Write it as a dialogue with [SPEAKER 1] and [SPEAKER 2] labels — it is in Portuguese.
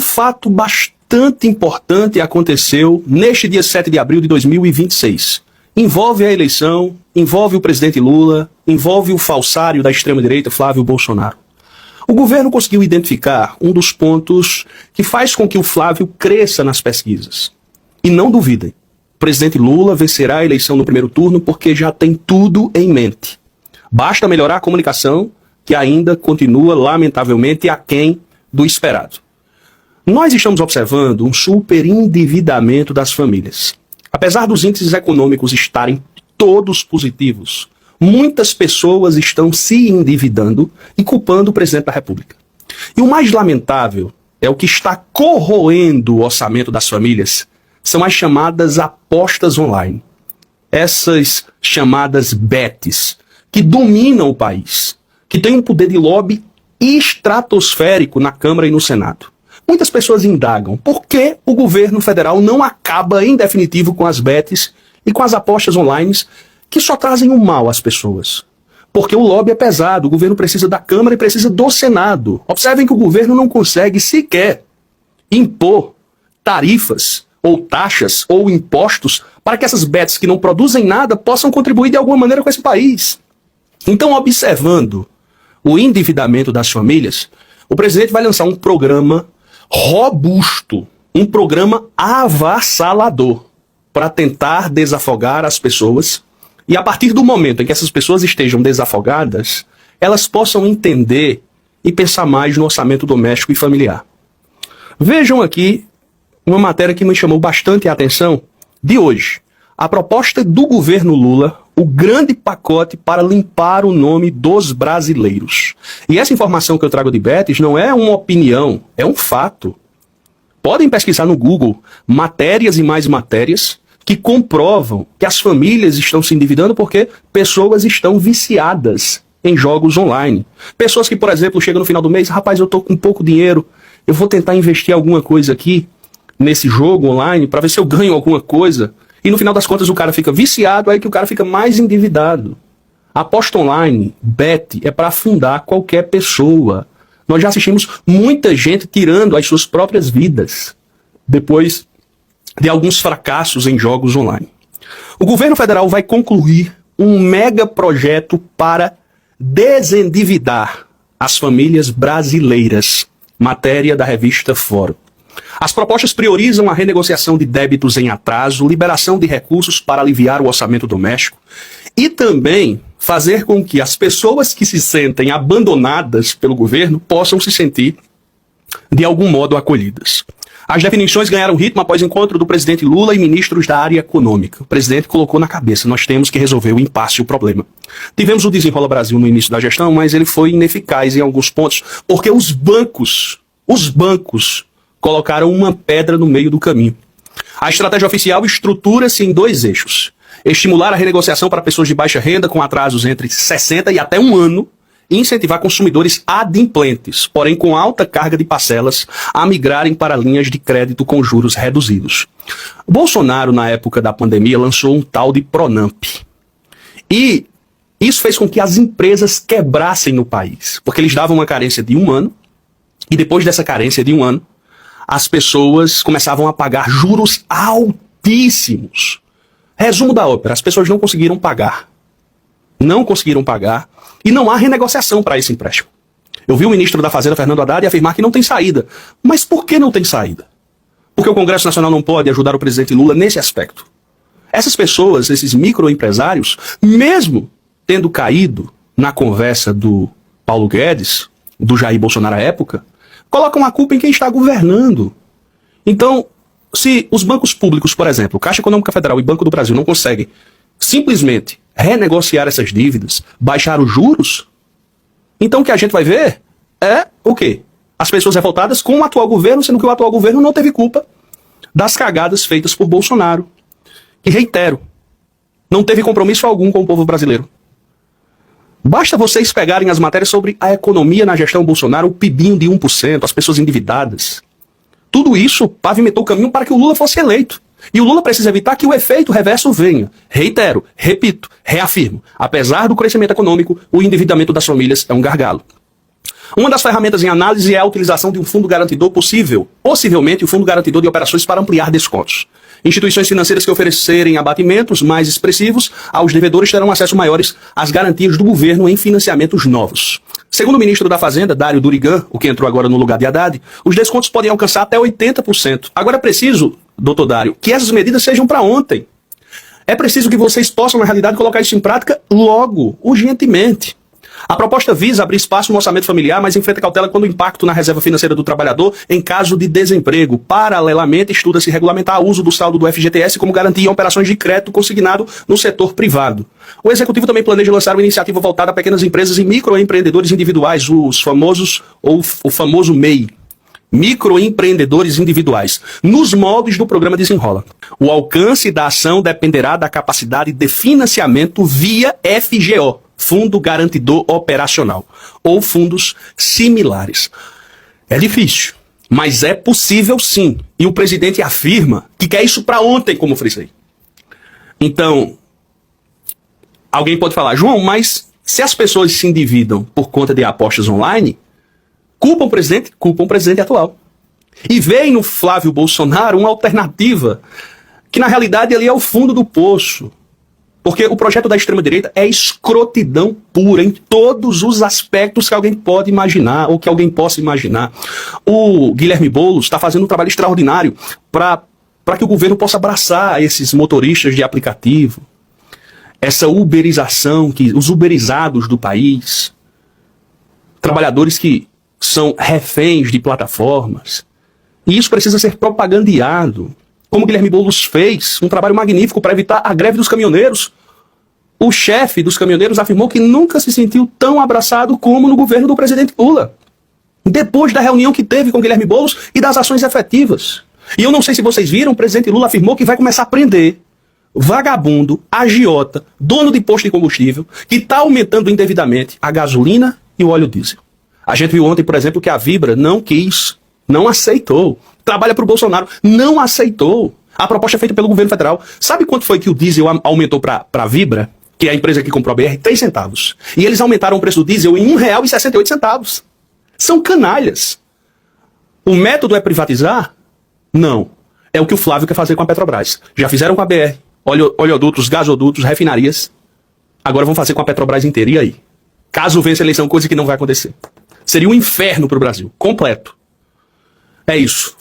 [SPEAKER 1] fato bastante importante aconteceu neste dia 7 de abril de 2026. Envolve a eleição, envolve o presidente Lula, envolve o falsário da extrema-direita Flávio Bolsonaro. O governo conseguiu identificar um dos pontos que faz com que o Flávio cresça nas pesquisas. E não duvidem, o presidente Lula vencerá a eleição no primeiro turno porque já tem tudo em mente. Basta melhorar a comunicação, que ainda continua, lamentavelmente, aquém do esperado. Nós estamos observando um superendividamento das famílias. Apesar dos índices econômicos estarem todos positivos, muitas pessoas estão se endividando e culpando o presidente da República. E o mais lamentável é o que está corroendo o orçamento das famílias, são as chamadas apostas online. Essas chamadas bets, que dominam o país, que têm um poder de lobby estratosférico na Câmara e no Senado. Muitas pessoas indagam por que o governo federal não acaba em definitivo com as bets e com as apostas online que só trazem o mal às pessoas. Porque o lobby é pesado, o governo precisa da Câmara e precisa do Senado. Observem que o governo não consegue sequer impor tarifas ou taxas ou impostos para que essas bets que não produzem nada possam contribuir de alguma maneira com esse país. Então, observando o endividamento das famílias, o presidente vai lançar um programa robusto, um programa avassalador para tentar desafogar as pessoas e a partir do momento em que essas pessoas estejam desafogadas, elas possam entender e pensar mais no orçamento doméstico e familiar. Vejam aqui uma matéria que me chamou bastante a atenção de hoje. A proposta do governo Lula, o grande pacote para limpar o nome dos brasileiros. E essa informação que eu trago de Betis não é uma opinião, é um fato. Podem pesquisar no Google matérias e mais matérias que comprovam que as famílias estão se endividando porque pessoas estão viciadas em jogos online. Pessoas que, por exemplo, chegam no final do mês, rapaz, eu tô com pouco dinheiro, eu vou tentar investir alguma coisa aqui nesse jogo online para ver se eu ganho alguma coisa. E no final das contas o cara fica viciado, aí que o cara fica mais endividado. Aposta online, bet, é para afundar qualquer pessoa. Nós já assistimos muita gente tirando as suas próprias vidas depois de alguns fracassos em jogos online. O governo federal vai concluir um mega projeto para desendividar as famílias brasileiras. Matéria da revista Fórum. As propostas priorizam a renegociação de débitos em atraso, liberação de recursos para aliviar o orçamento doméstico e também fazer com que as pessoas que se sentem abandonadas pelo governo possam se sentir, de algum modo, acolhidas. As definições ganharam ritmo após o encontro do presidente Lula e ministros da área econômica. O presidente colocou na cabeça, nós temos que resolver o impasse e o problema. Tivemos o Desenrola Brasil no início da gestão, mas ele foi ineficaz em alguns pontos, porque os bancos colocaram uma pedra no meio do caminho. A estratégia oficial estrutura-se em 2 eixos. Estimular a renegociação para pessoas de baixa renda com atrasos entre 60 e até 1 ano e incentivar consumidores adimplentes, porém com alta carga de parcelas, a migrarem para linhas de crédito com juros reduzidos. Bolsonaro, na época da pandemia, lançou um tal de Pronamp. E isso fez com que as empresas quebrassem no país, porque eles davam uma carência de 1 ano e depois dessa carência de 1 ano, as pessoas começavam a pagar juros altíssimos. Resumo da ópera, as pessoas não conseguiram pagar. Não conseguiram pagar e não há renegociação para esse empréstimo. Eu vi o ministro da Fazenda, Fernando Haddad, afirmar que não tem saída. Mas por que não tem saída? Porque o Congresso Nacional não pode ajudar o presidente Lula nesse aspecto. Essas pessoas, esses microempresários, mesmo tendo caído na conversa do Paulo Guedes, do Jair Bolsonaro à época, colocam a culpa em quem está governando. Então, se os bancos públicos, por exemplo, Caixa Econômica Federal e Banco do Brasil não conseguem simplesmente renegociar essas dívidas, baixar os juros, então o que a gente vai ver é o quê? As pessoas revoltadas com o atual governo, sendo que o atual governo não teve culpa das cagadas feitas por Bolsonaro. E reitero, não teve compromisso algum com o povo brasileiro. Basta vocês pegarem as matérias sobre a economia na gestão Bolsonaro, o PIBinho de 1%, as pessoas endividadas. Tudo isso pavimentou o caminho para que o Lula fosse eleito. E o Lula precisa evitar que o efeito reverso venha. Reitero, repito, reafirmo. Apesar do crescimento econômico, o endividamento das famílias é um gargalo. Uma das ferramentas em análise é a utilização de um fundo garantidor possivelmente o fundo garantidor de operações para ampliar descontos. Instituições financeiras que oferecerem abatimentos mais expressivos aos devedores terão acesso maiores às garantias do governo em financiamentos novos. Segundo o ministro da Fazenda, Dário Durigan, o que entrou agora no lugar de Haddad, os descontos podem alcançar até 80%. Agora é preciso, doutor Dário, que essas medidas sejam para ontem. É preciso que vocês possam, na realidade, colocar isso em prática logo, urgentemente. A proposta visa abrir espaço no orçamento familiar, mas enfrenta cautela quando o impacto na reserva financeira do trabalhador em caso de desemprego. Paralelamente, estuda-se regulamentar o uso do saldo do FGTS como garantia em operações de crédito consignado no setor privado. O Executivo também planeja lançar uma iniciativa voltada a pequenas empresas e microempreendedores individuais, o famoso MEI. Microempreendedores individuais, nos moldes do programa Desenrola. O alcance da ação dependerá da capacidade de financiamento via FGO, Fundo Garantidor Operacional, ou fundos similares. É difícil, mas é possível sim. E o presidente afirma que quer isso para ontem, como eu frisei. Então, alguém pode falar, João, mas se as pessoas se endividam por conta de apostas online, culpam o presidente atual. E veem no Flávio Bolsonaro uma alternativa que na realidade ali é o fundo do poço. Porque o projeto da extrema-direita é escrotidão pura em todos os aspectos que alguém pode imaginar ou que alguém possa imaginar. O Guilherme Boulos está fazendo um trabalho extraordinário para que o governo possa abraçar esses motoristas de aplicativo, essa uberização, os uberizados do país, trabalhadores que são reféns de plataformas. E isso precisa ser propagandeado. Como o Guilherme Boulos fez, um trabalho magnífico para evitar a greve dos caminhoneiros. O chefe dos caminhoneiros afirmou que nunca se sentiu tão abraçado como no governo do presidente Lula. Depois da reunião que teve com o Guilherme Boulos e das ações efetivas. E eu não sei se vocês viram, o presidente Lula afirmou que vai começar a prender vagabundo, agiota, dono de posto de combustível, que está aumentando indevidamente a gasolina e o óleo diesel. A gente viu ontem, por exemplo, que a Vibra não quis, não aceitou. Trabalha para o Bolsonaro, não aceitou a proposta feita pelo governo federal. Sabe quanto foi que o diesel aumentou para a Vibra, que é a empresa que comprou a BR? 3 centavos. E eles aumentaram o preço do diesel em R$1,68. São canalhas. O método é privatizar? Não. É o que o Flávio quer fazer com a Petrobras. Já fizeram com a BR, oleodutos, gasodutos, refinarias. Agora vão fazer com a Petrobras inteira. E aí? Caso vença a eleição, coisa que não vai acontecer. Seria um inferno para o Brasil, completo. É isso.